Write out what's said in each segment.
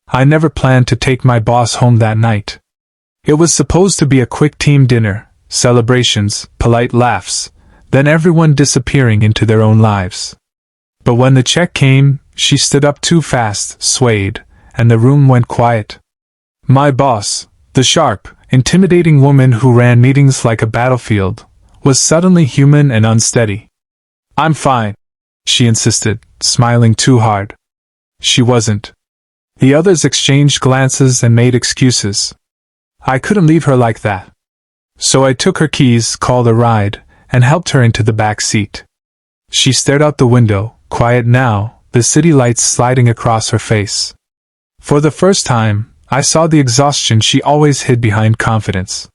I never planned to take my boss home that night. It was supposed to be a quick team dinner, celebrations, polite laughs, then everyone disappearing into their own lives. But when the check came, she stood up too fast, swayed, and the room went quiet. My boss, the sharp, intimidating woman who ran meetings like a battlefield, was suddenly human and unsteady. "I'm fine," she insisted, smiling too hard. She wasn't. The others exchanged glances and made excuses. I couldn't leave her like that. So I took her keys, called a ride, and helped her into the back seat. She stared out the window, quiet now, the city lights sliding across her face. For the first time, I saw the exhaustion she always hid behind confidence.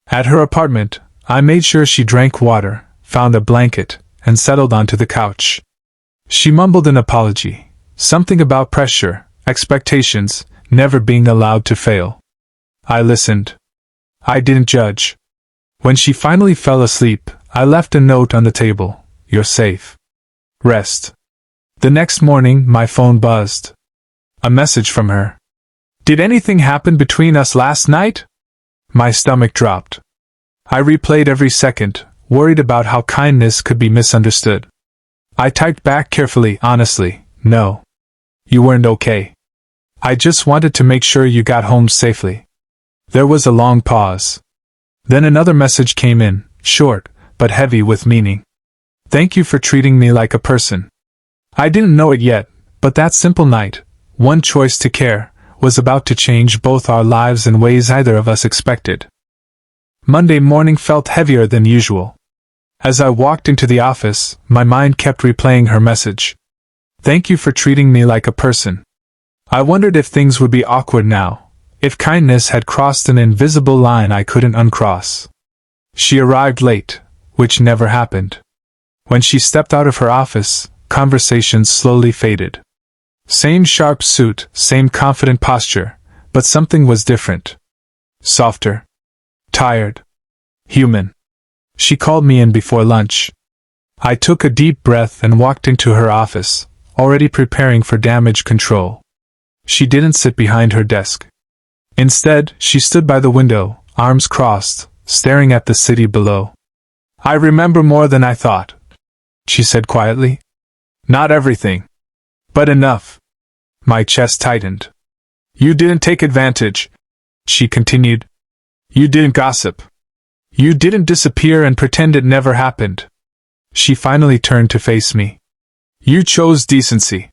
At her apartment, I made sure she drank water, found a blanket, and settled onto the couch. She mumbled an apology, something about pressure, expectations, never being allowed to fail. I listened. I didn't judge. When she finally fell asleep, I left a note on the table. "You're safe. Rest." The next morning, my phone buzzed. A message from her. "Did anything happen between us last night?" My stomach dropped. I replayed every second, worried about how kindness could be misunderstood. I typed back carefully, honestly, "No. You weren't okay. I just wanted to make sure you got home safely." There was a long pause. Then another message came in, short, but heavy with meaning. "Thank you for treating me like a person." I didn't know it yet, but that simple night, one choice to care, was about to change both our lives in ways either of us expected. Monday morning felt heavier than usual. As I walked into the office, my mind kept replaying her message. "Thank you for treating me like a person." I wondered if things would be awkward now, if kindness had crossed an invisible line I couldn't uncross. She arrived late, which never happened. When she stepped out of her office, conversations slowly faded. Same sharp suit, same confident posture, but something was different. Softer. Tired. Human. She called me in before lunch. I took a deep breath and walked into her office, already preparing for damage control. She didn't sit behind her desk. Instead, she stood by the window, arms crossed, staring at the city below. "I remember more than I thought," she said quietly. "Not everything. But enough." My chest tightened. "You didn't take advantage," she continued. "You didn't gossip. You didn't disappear and pretend it never happened." She finally turned to face me. "You chose decency."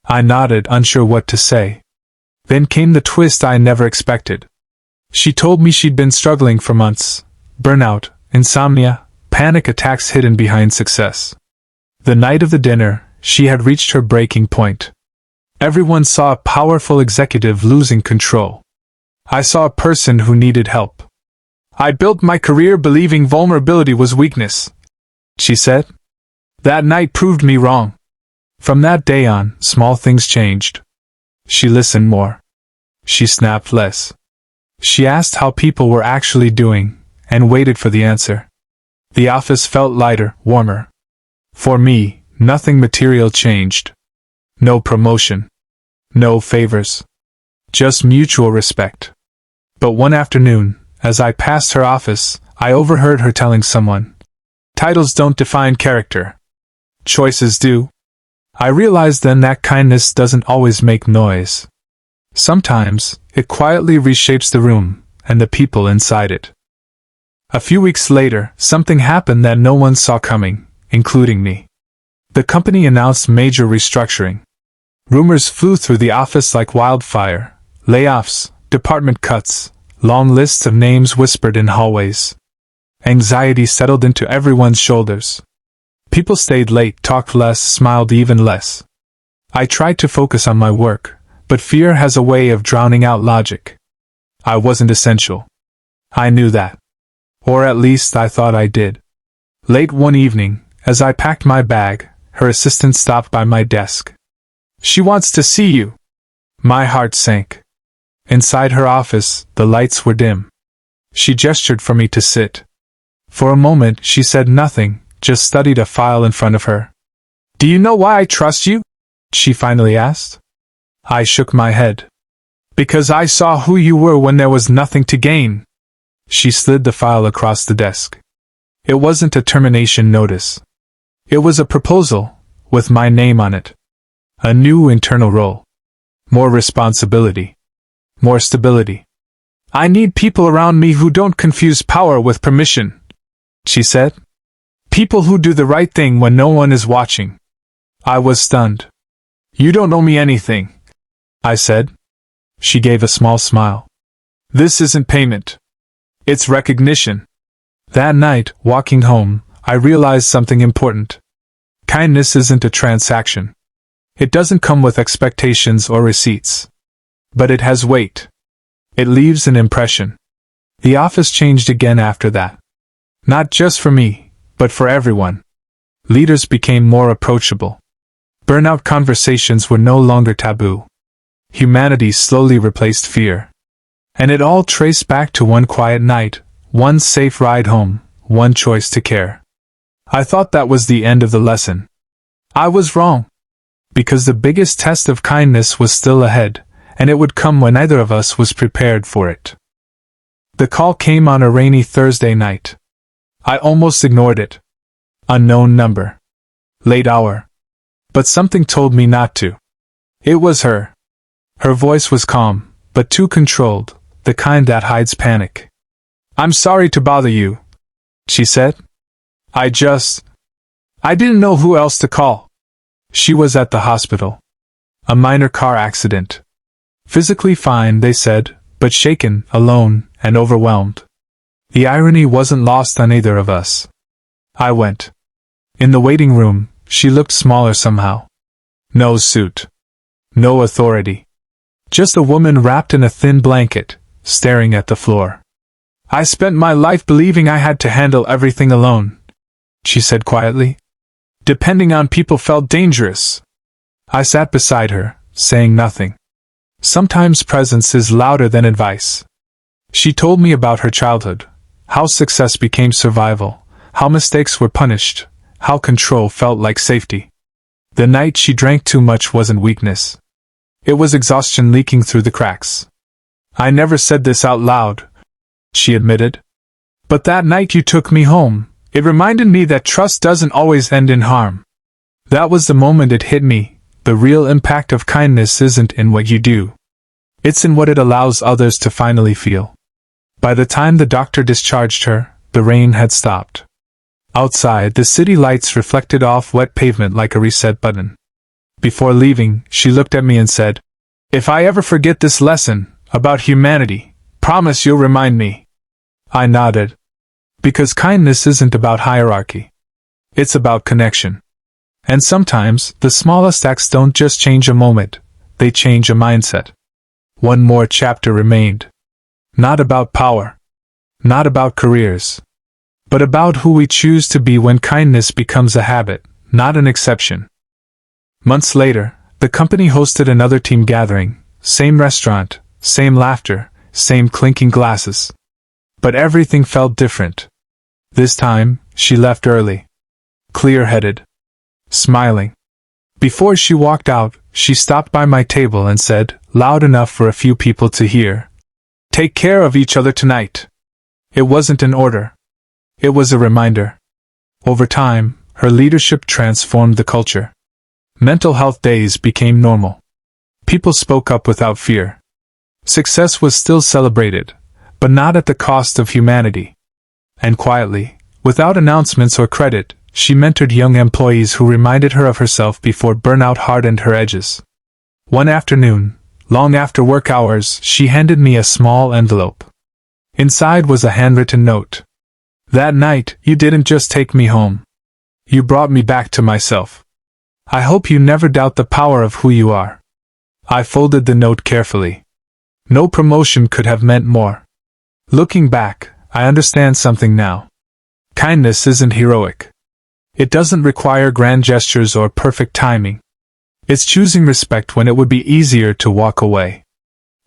I nodded, unsure what to say. Then came the twist I never expected. She told me she'd been struggling for months. Burnout, insomnia, panic attacks hidden behind success. The night of the dinner, she had reached her breaking point. Everyone saw a powerful executive losing control. I saw a person who needed help. "I built my career believing vulnerability was weakness," she said. "That night proved me wrong." From that day on, small things changed. She listened more. She snapped less. She asked how people were actually doing, and waited for the answer. The office felt lighter, warmer. For me, nothing material changed. No promotion. No favors. Just mutual respect. But one afternoon, as I passed her office, I overheard her telling someone, "Titles don't define character. Choices do." I realized then that kindness doesn't always make noise. Sometimes, it quietly reshapes the room, and the people inside it. A few weeks later, something happened that no one saw coming, including me. The company announced major restructuring. Rumors flew through the office like wildfire. Layoffs, department cuts, long lists of names whispered in hallways. Anxiety settled into everyone's shoulders. People stayed late, talked less, smiled even less. I tried to focus on my work, but fear has a way of drowning out logic. I wasn't essential. I knew that. Or at least I thought I did. Late one evening, as I packed my bag, her assistant stopped by my desk. "She wants to see you." My heart sank. Inside her office, the lights were dim. She gestured for me to sit. For a moment, she said nothing, just studied a file in front of her. "Do you know why I trust you?" she finally asked. I shook my head. Because I saw who you were when there was nothing to gain. She slid the file across the desk. It wasn't a termination notice. It was a proposal, with my name on it. A new internal role. More responsibility. More stability. I need people around me who don't confuse power with permission, she said. People who do the right thing when no one is watching. I was stunned. You don't owe me anything, I said. She gave a small smile. This isn't payment. It's recognition. That night, walking home, I realized something important. Kindness isn't a transaction. It doesn't come with expectations or receipts. But it has weight. It leaves an impression. The office changed again after that. Not just for me, but for everyone. Leaders became more approachable. Burnout conversations were no longer taboo. Humanity slowly replaced fear. And it all traced back to one quiet night, one safe ride home, one choice to care. I thought that was the end of the lesson. I was wrong. Because the biggest test of kindness was still ahead, and it would come when neither of us was prepared for it. The call came on a rainy Thursday night. I almost ignored it. Unknown number. Late hour. But something told me not to. It was her. Her voice was calm, but too controlled, the kind that hides panic. I'm sorry to bother you, she said. I didn't know who else to call. She was at the hospital. A minor car accident. Physically fine, they said, but shaken, alone, and overwhelmed. The irony wasn't lost on either of us. I went. In the waiting room, she looked smaller somehow. No suit. No authority. Just a woman wrapped in a thin blanket, staring at the floor. I spent my life believing I had to handle everything alone, she said quietly. Depending on people felt dangerous. I sat beside her, saying nothing. Sometimes presence is louder than advice. She told me about her childhood, how success became survival, how mistakes were punished, how control felt like safety. The night she drank too much wasn't weakness. It was exhaustion leaking through the cracks. I never said this out loud, she admitted. But that night you took me home, it reminded me that trust doesn't always end in harm. That was the moment it hit me. The real impact of kindness isn't in what you do. It's in what it allows others to finally feel. By the time the doctor discharged her, the rain had stopped. Outside, the city lights reflected off wet pavement like a reset button. Before leaving, she looked at me and said, If I ever forget this lesson, about humanity, promise you'll remind me. I nodded. Because kindness isn't about hierarchy. It's about connection. And sometimes, the smallest acts don't just change a moment, they change a mindset. One more chapter remained. Not about power. Not about careers. But about who we choose to be when kindness becomes a habit, not an exception. Months later, the company hosted another team gathering, same restaurant, same laughter, same clinking glasses. But everything felt different. This time, she left early. Clear-headed. Smiling. Before she walked out, she stopped by my table and said, loud enough for a few people to hear, Take care of each other tonight. It wasn't an order. It was a reminder. Over time, her leadership transformed the culture. Mental health days became normal. People spoke up without fear. Success was still celebrated, but not at the cost of humanity. And quietly, without announcements or credit, she mentored young employees who reminded her of herself before burnout hardened her edges. One afternoon, long after work hours, she handed me a small envelope. Inside was a handwritten note. That night, you didn't just take me home. You brought me back to myself. I hope you never doubt the power of who you are. I folded the note carefully. No promotion could have meant more. Looking back, I understand something now. Kindness isn't heroic. It doesn't require grand gestures or perfect timing. It's choosing respect when it would be easier to walk away.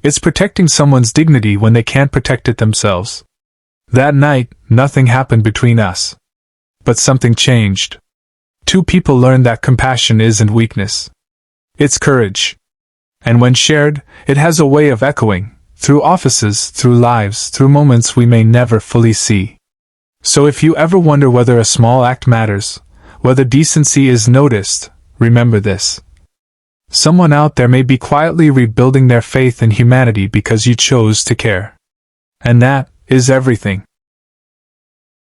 It's protecting someone's dignity when they can't protect it themselves. That night, nothing happened between us. But something changed. Two people learned that compassion isn't weakness. It's courage. And when shared, it has a way of echoing, through offices, through lives, through moments we may never fully see. So if you ever wonder whether a small act matters, whether decency is noticed, remember this. Someone out there may be quietly rebuilding their faith in humanity because you chose to care. And that is everything.